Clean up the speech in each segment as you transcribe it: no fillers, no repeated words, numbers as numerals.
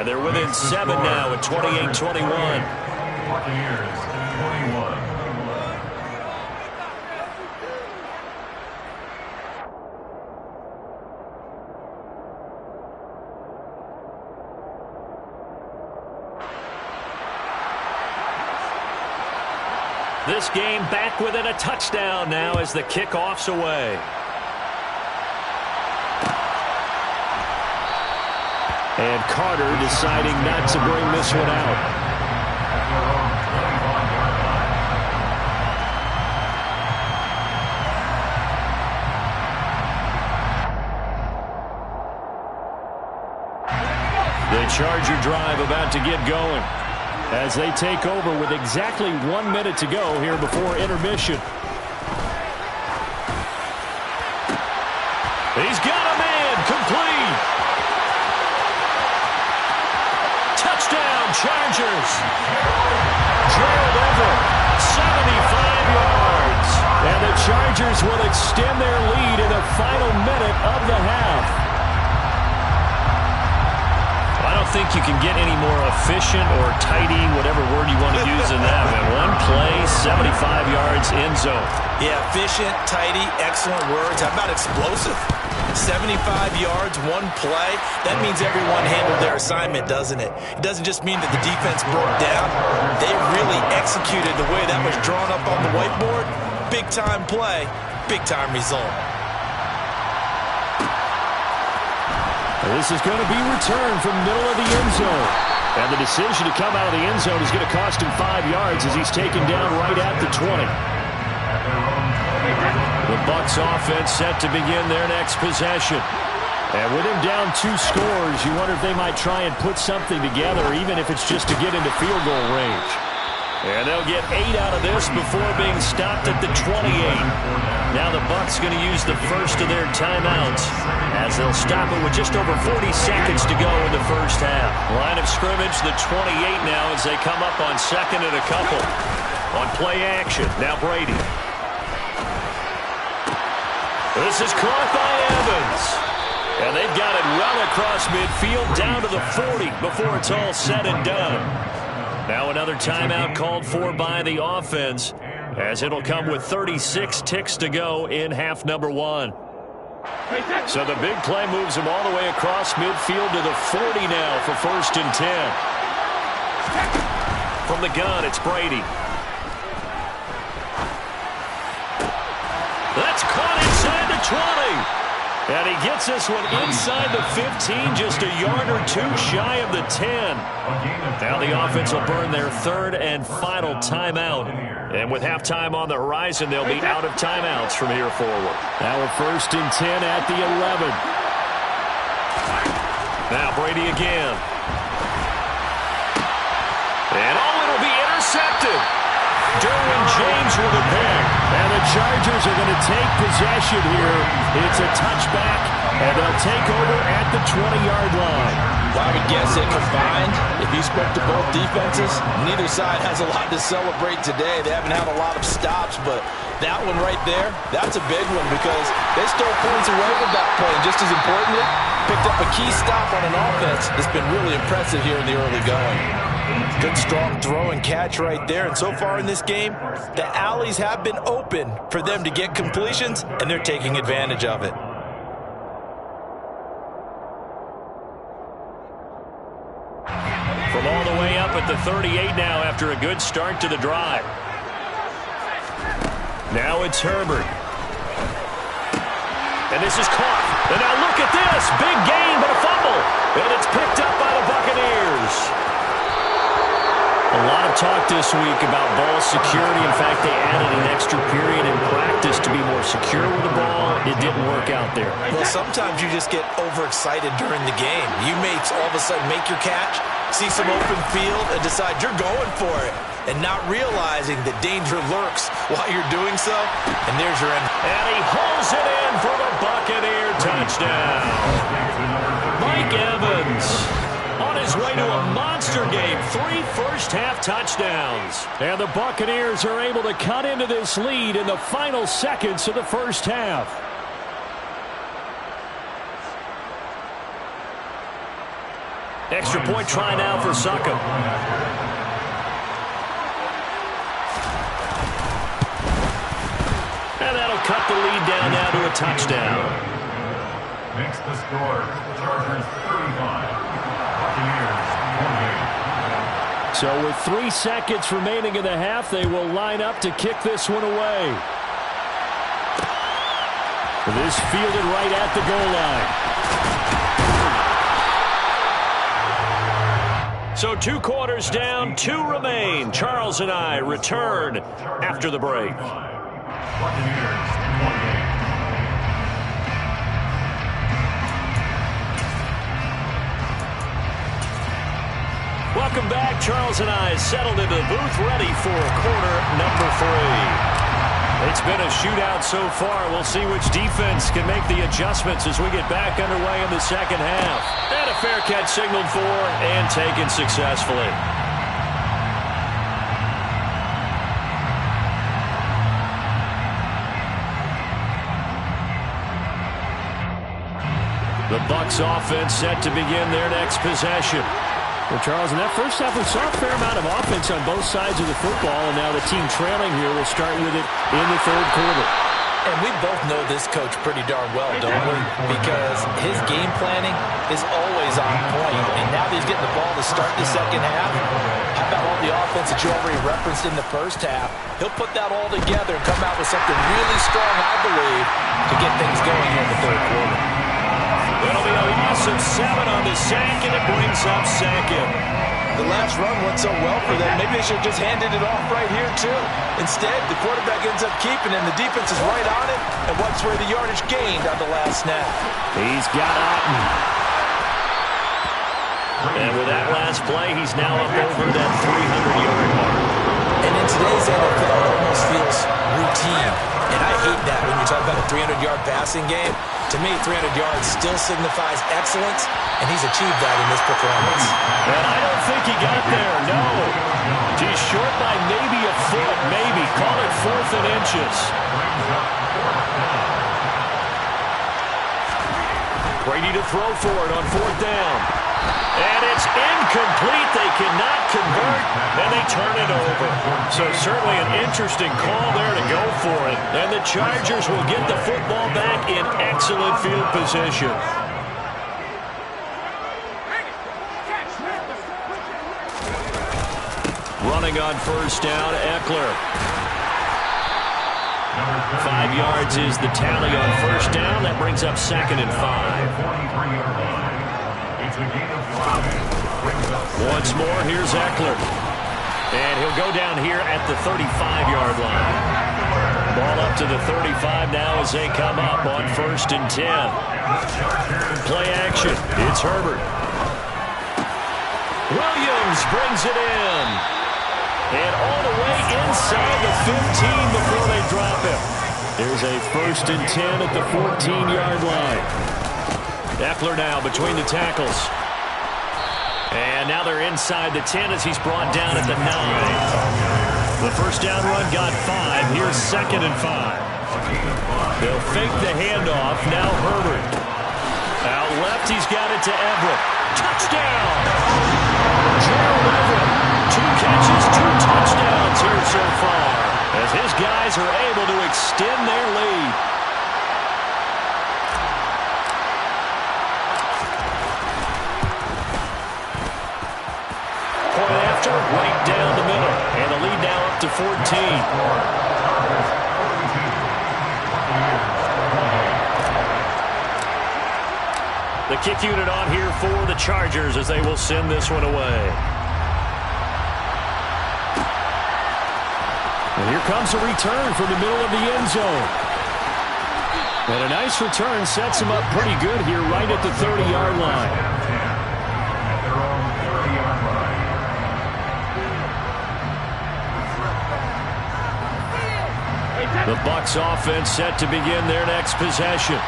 And they're within 7 now at 28-21. Buccaneers, 21. This game back within a touchdown now as the kickoff's away. And Carter deciding not to bring this one out. The Charger drive about to get going as they take over with exactly 1 minute to go here before intermission. He's got a man, complete. Touchdown, Chargers. Gerald Everett, 75 yards. And the Chargers will extend their lead in the final minute of the half. I don't think you can get any more efficient or tidy, whatever word you want to use in that. One play, 75 yards, end zone. Yeah, efficient, tidy, excellent words. How about explosive? 75 yards, one play. That means everyone handled their assignment, doesn't it? It doesn't just mean that the defense broke down. They really executed the way that was drawn up on the whiteboard. Big-time play, big-time result. This is going to be returned from the middle of the end zone. And the decision to come out of the end zone is going to cost him 5 yards as he's taken down right at the 20. The Bucs offense set to begin their next possession. And with him down 2 scores, you wonder if they might try and put something together, even if it's just to get into field goal range. And they'll get 8 out of this before being stopped at the 28. Now the Bucs going to use the first of their timeouts as they'll stop it with just over 40 seconds to go in the first half. Line of scrimmage, the 28 now as they come up on second and a couple. On play action, now Brady. This is caught by Evans. And they've got it well across midfield down to the 40 before it's all said and done. Now another timeout called for by the offense as it'll come with 36 ticks to go in half number 1. So the big play moves them all the way across midfield to the 40 now for 1st and 10. From the gun, it's Brady. That's caught inside the 20. And he gets this one inside the 15, just a yard or 2 shy of the 10. Now the offense will burn their 3rd and final timeout. And with halftime on the horizon, they'll be out of timeouts from here forward. Now we're 1st and 10 at the 11. Now Brady again. And it'll be intercepted. Derwin James with a pick. And the Chargers are going to take possession here. It's a touchback, and they'll take over at the 20-yard line. Well, I would guess they combined. If you spoke to both defenses, neither side has a lot to celebrate today. They haven't had a lot of stops, but that one right there, that's a big one because they stole points away with that play. And just as importantly, picked up a key stop on an offense that's been really impressive here in the early going. Good, strong throw and catch right there. And so far in this game, the alleys have been open for them to get completions, and they're taking advantage of it. From all the way up at the 38 now after a good start to the drive. Now it's Herbert. And this is caught. And now look at this. Big gain, but a fumble. And it's picked up by the Buccaneers. A lot of talk this week about ball security. In fact, they added an extra period in practice to be more secure with the ball. It didn't work out there. Well, sometimes you just get overexcited during the game. You may all of a sudden make your catch, see some open field, and decide you're going for it, and not realizing that danger lurks while you're doing so. And there's your end. And he hauls it in for the Buccaneer touchdown. Mike Evans on his way to a monster game. 3 first-half touchdowns. And the Buccaneers are able to cut into this lead in the final seconds of the first half. Extra point try now for Suckup. And that'll cut the lead down now to a touchdown. Makes the score. Chargers 35. Buccaneers 28. So with 3 seconds remaining in the half, they will line up to kick this one away. This fielded right at the goal line. So 2 quarters down, 2 remain. Charles and I return after the break. Buccaneers 28. Welcome back. Charles and I settled into the booth, ready for quarter number 3. It's been a shootout so far. We'll see which defense can make the adjustments as we get back underway in the second half. And a fair catch signaled for and taken successfully. The Bucs offense set to begin their next possession. Well, Charles, in that first half, we saw a fair amount of offense on both sides of the football, and now the team trailing here will start with it in the third quarter. And we both know this coach pretty darn well, don't we? Because his game planning is always on point, and now that he's getting the ball to start the second half, how about all the offense that you already referenced in the first half? He'll put that all together and come out with something really strong, I believe, to get things going here in the third quarter. It'll be a loss of 7 on the sack, and it brings up second. The last run went so well for them, maybe they should have just handed it off right here, too. Instead, the quarterback ends up keeping it, and the defense is right on it, and what's where the yardage gained on the last snap. He's got Otten. And with that last play, he's now up over that 300-yard mark. And in today's NFL, it almost feels routine. And I hate that when you talk about a 300-yard passing game. To me, 300 yards still signifies excellence, and he's achieved that in this performance. And I don't think he got there, no. He's short by maybe a foot, maybe. Call it 4th and inches. Brady to throw for it on 4th down. And it's incomplete. They cannot convert, and they turn it over. So certainly an interesting call there to go for it. And the Chargers will get the football back in excellent field position. Running on first down, Eckler. 5 yards is the tally on first down. That brings up 2nd and 5. Once more, here's Eckler. And he'll go down here at the 35-yard line. Ball up to the 35 now as they come up on 1st and 10. Play action. It's Herbert. Williams brings it in. And all the way inside the 15 before they drop him. There's a 1st and 10 at the 14-yard line. Eckler now between the tackles. And now they're inside the 10 as he's brought down at the 9. The first down run got 5. Here's 2nd and 5. They'll fake the handoff. Now Herbert. Out left, he's got it to Everett. Touchdown! Gerald Everett. 2 catches, 2 touchdowns here so far, as his guys are able to extend their lead. Point after, right down the middle, and the lead now up to 14. The kick unit on here for the Chargers as they will send this one away. And here comes a return from the middle of the end zone. And a nice return sets him up pretty good here right at the 30-yard line. The Bucs offense set to begin their next possession.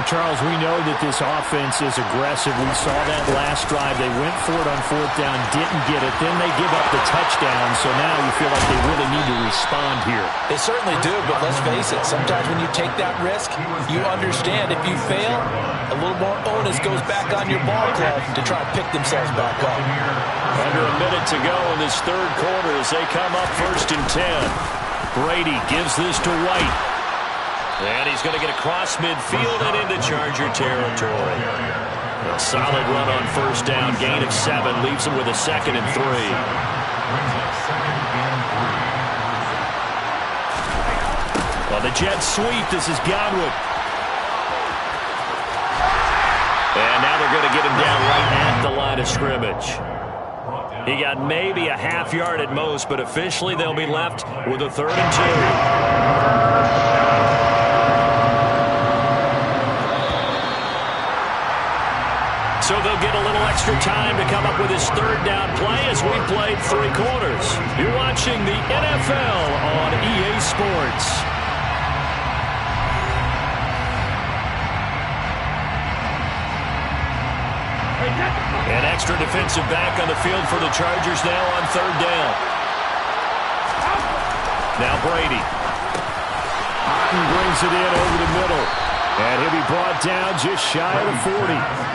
Charles, we know that this offense is aggressive. We saw that last drive. They went for it on fourth down, didn't get it. Then they give up the touchdown, so now you feel like they really need to respond here. They certainly do, but let's face it. Sometimes when you take that risk, you understand if you fail, a little more onus goes back on your ball club to try and pick themselves back up. Under a minute to go in this third quarter as they come up 1st and 10. Brady gives this to White. And he's going to get across midfield and into Charger territory. A solid run on 1st down. Gain of 7 leaves him with a 2nd and 3. On the jet sweep, this is Godwin. And now they're going to get him down right at the line of scrimmage. He got maybe a half yard at most, but officially they'll be left with a 3rd and 2. So they'll get a little extra time to come up with his 3rd down play as we played 3 quarters. You're watching the NFL on EA Sports. An extra defensive back on the field for the Chargers now on 3rd down. Now Brady. Otten brings it in over the middle. And he'll be brought down just shy of the 40.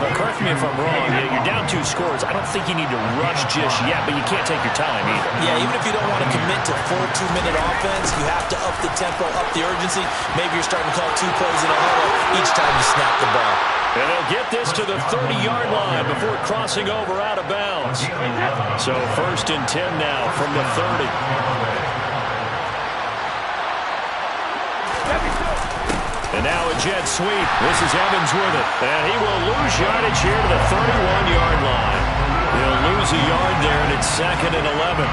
But correct me if I'm wrong, you're down 2 scores. I don't think you need to rush just yet, but you can't take your time either. Yeah, even if you don't want to commit to full 2-minute offense, you have to up the tempo, up the urgency. Maybe you're starting to call 2 plays in a huddle each time you snap the ball. And they'll get this to the 30-yard line before crossing over out of bounds. So 1st and 10 now from the 30. And now a jet sweep. This is Evans with it. And he will lose yardage here to the 31-yard line. He'll lose a yard there, and it's 2nd and 11.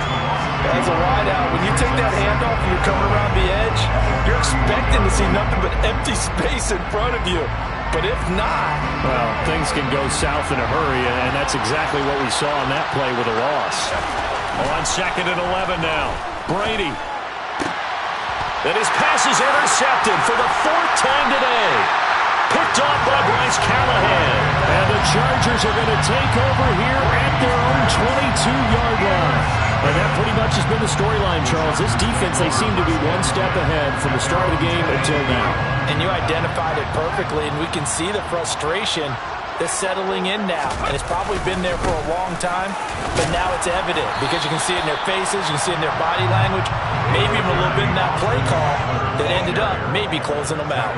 As a wideout, when you take that handoff and you're coming around the edge, you're expecting to see nothing but empty space in front of you. But if not... Well, things can go south in a hurry, and that's exactly what we saw on that play with a loss. On 2nd and 11 now. Brady. And his pass is intercepted for the 4th time today. Picked off by Bryce Callahan. And the Chargers are going to take over here at their own 22-yard line. And that pretty much has been the storyline, Charles. This defense, they seem to be one step ahead from the start of the game until now. And you identified it perfectly, and we can see the frustration that's settling in now. And it's probably been there for a long time, but now it's evident because you can see it in their faces, you can see it in their body language, maybe even a little bit in that play call that ended up maybe closing them out.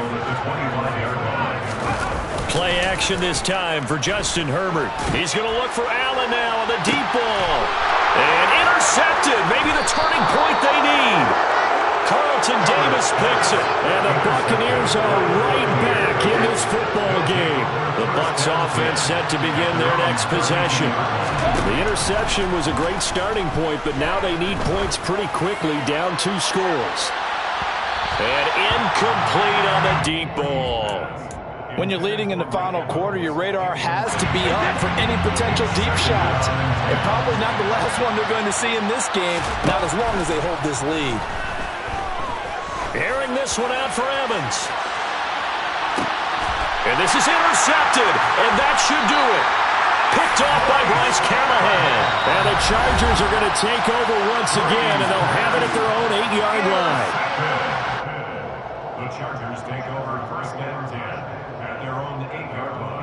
Play action this time for Justin Herbert. He's going to look for Allen now on the deep ball. And intercepted, maybe the turning point they need. Carlton Davis picks it, and the Buccaneers are right back in this football game. The Bucs offense set to begin their next possession. The interception was a great starting point, but now they need points pretty quickly, down 2 scores. And incomplete on the deep ball. When you're leading in the final quarter, your radar has to be up for any potential deep shots. And probably not the last one they're going to see in this game, not as long as they hold this lead. Airing this one out for Evans. And this is intercepted, and that should do it. Picked off by Bryce Callahan. And the Chargers are going to take over once again, and they'll have it at their own 8-yard line. The Chargers take over 1st and 10 at their own 8-yard line.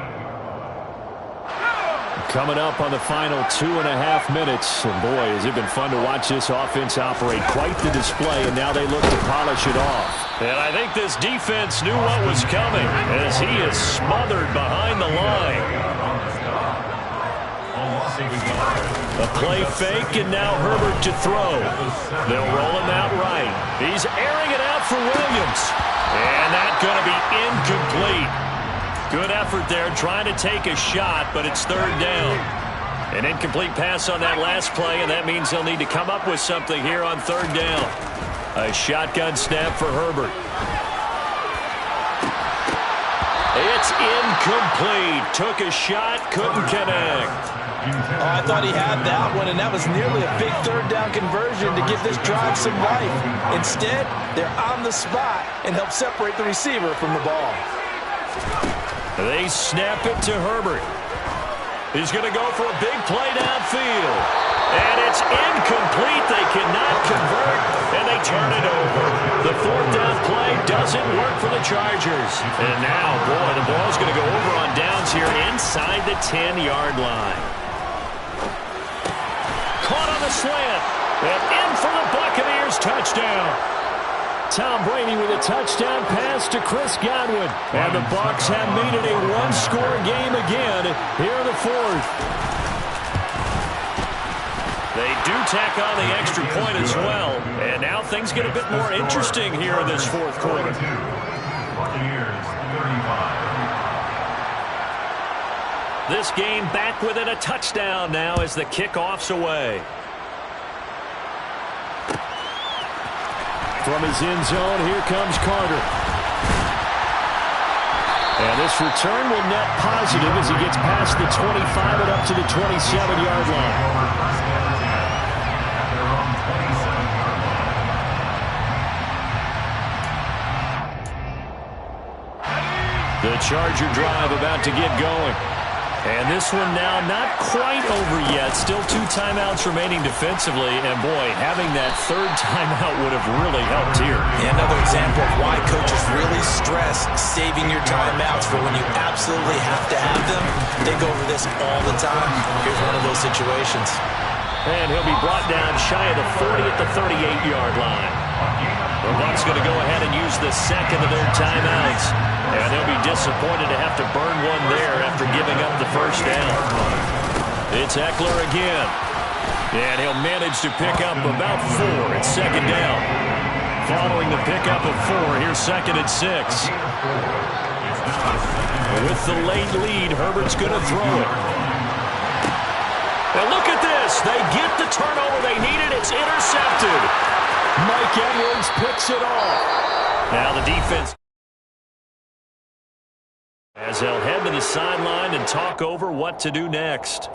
Coming up on the final 2.5 minutes. And boy, has it been fun to watch this offense operate. Quite the display, and now they look to polish it off. And I think this defense knew what was coming as he is smothered behind the line. A play fake, and now Herbert to throw. They'll roll him out right. He's airing it out for Williams. And that's going to be incomplete. Good effort there, trying to take a shot, but it's 3rd down. An incomplete pass on that last play, and that means they'll need to come up with something here on 3rd down. A shotgun snap for Herbert. It's incomplete. Took a shot, couldn't connect. Oh, I thought he had that one, and that was nearly a big 3rd down conversion to give this drive some life. Instead, they're on the spot and help separate the receiver from the ball. They snap it to Herbert. He's going to go for a big play downfield. And it's incomplete. They cannot convert, and they turn it over. The fourth down play doesn't work for the Chargers. And now, boy, the ball's going to go over on downs here inside the 10-yard line. Caught on the slant. And in for the Buccaneers touchdown. Tom Brady with a touchdown pass to Chris Godwin. And the Bucs have made it a one-score game again here in the fourth. They do tack on the extra point as well. And now things get a bit more interesting here in this fourth quarter. Buccaneers 35. This game back within a touchdown now as the kickoff's away. From his end zone, here comes Carter. And this return will net positive as he gets past the 25 and up to the 27-yard line. The Charger drive about to get going. And this one now not quite over yet. Still 2 timeouts remaining defensively. And, boy, having that third timeout would have really helped here. Yeah, another example of why coaches really stress saving your timeouts for when you absolutely have to have them. They go over this all the time. Here's one of those situations. And he'll be brought down shy of the 40 at the 38-yard line. The Bucs going to go ahead and use the second of their timeouts. And they'll be disappointed to have to burn one there after giving up the first down. It's Eckler again. And he'll manage to pick up about 4 at second down. Following the pickup of 4, here's second and 6. With the late lead, Herbert's going to throw it. Now look at this. They get the turnover they needed. It's intercepted. Mike Edwards picks it off. Now the defense, as they'll head to the sideline and talk over what to do next.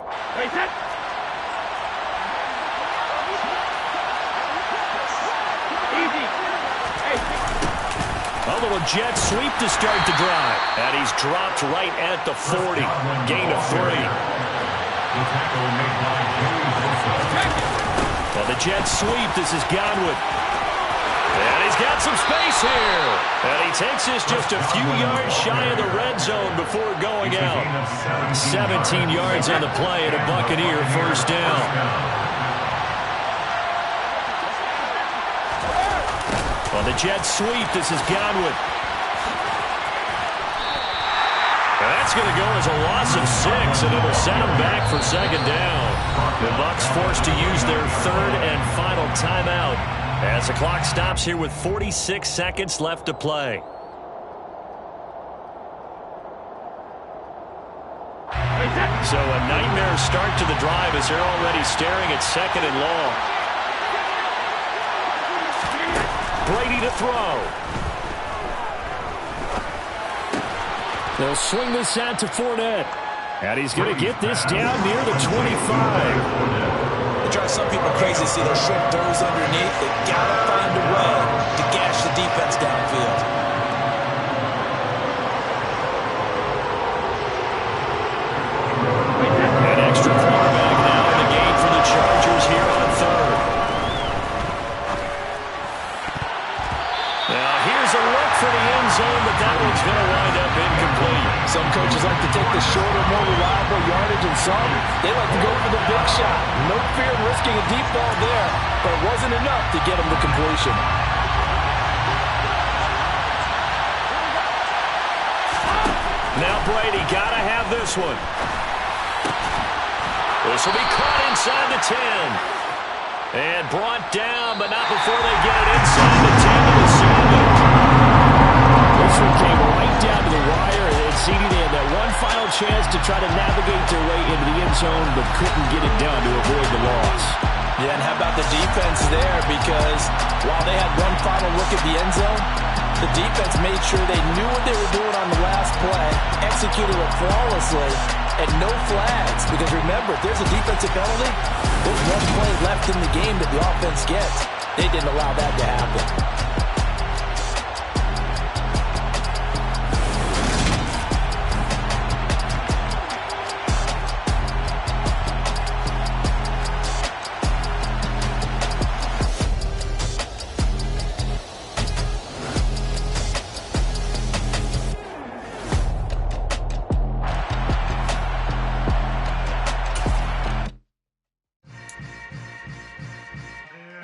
A little jet sweep to start the drive. And he's dropped right at the 40. Gain of 3. Well, the jet sweep, this is Godwin. And he's got some space here. And he takes this just a few yards shy of the red zone before going out. 17 yards on the play and a Buccaneer first down. On the jet sweep, this is Godwin. And that's going to go as a loss of 6, and it'll set him back for second down. The Bucs forced to use their third and final timeout as the clock stops here with 46 seconds left to play. So a nightmare start to the drive as they're already staring at second and long. Brady to throw. They'll swing this out to Fournette. And he's going to get this down near the 25. It drives some people crazy to see those short throws underneath. They got to find a way to gash the defense downfield. An extra quarterback now in the game for the Chargers here on third. Now here's a look for the end zone, but that one's going to wind up incomplete. Some coaches like to take the shorter, more reliable yardage, and some, they like to go for the big shot. No fear in risking a deep ball there, but it wasn't enough to get them to completion. Now Brady got to have this one. This will be caught inside the 10. And brought down, but not before they get it inside the 10 to the 7. This one came right down to the wire. It seemed they had that one final chance to try to navigate their way into the end zone, but couldn't get it done to avoid the loss. Yeah, and how about the defense there? Because while they had one final look at the end zone, the defense made sure they knew what they were doing on the last play, executed it flawlessly, and no flags. Because remember, if there's a defensive penalty, there's one play left in the game that the offense gets. They didn't allow that to happen.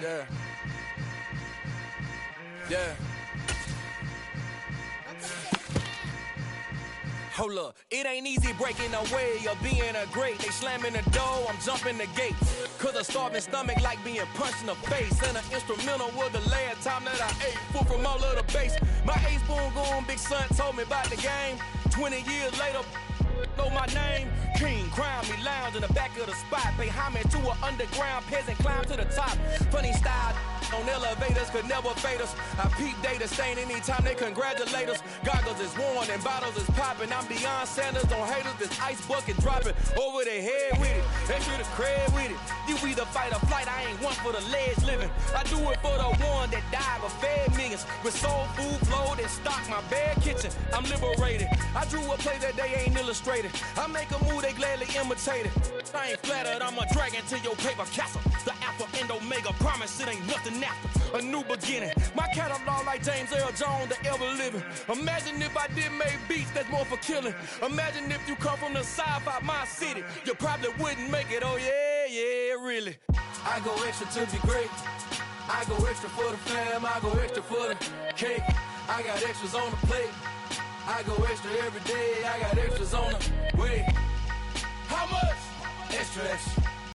Yeah. Yeah. Hold up, it ain't easy breaking away or being a great. They slamming the door, I'm jumping the gate. Cause a starving stomach like being punched in the face. And an instrumental was the last time that I ate food from all of the bass. My ace boom goon, big son told me about the game. 20 years later, know my name. King, crown me, lounge in the back of the spot. Pay homage to an underground peasant, climb to the top. Funny style on elevators could never fade us. I peep data stain anytime they congratulate us. Goggles is worn and bottles is popping. I'm beyond Sanders on haters, this ice bucket dropping over their head with it. Extra the cred with it. You either fight or flight, I ain't one for the ledge living. I do it for the one that died but fed millions. With soul food flowed and stocked my bare kitchen. I'm liberated. I drew a play that they ain't illustrated. I make a move, they gladly imitate it. I ain't flattered, I'm a dragon to your paper castle. The alpha and omega, promise it ain't nothing after. A new beginning. My catalog like James Earl Jones, the ever living. Imagine if I did make beats that's more for killing. Imagine if you come from the sci-fi my city. You probably wouldn't make it, oh yeah, yeah, really. I go extra to be great. I go extra for the fam, I go extra for the cake. I got extras on the plate. I go extra every day, I got extras on the way. How much? Extra, extra.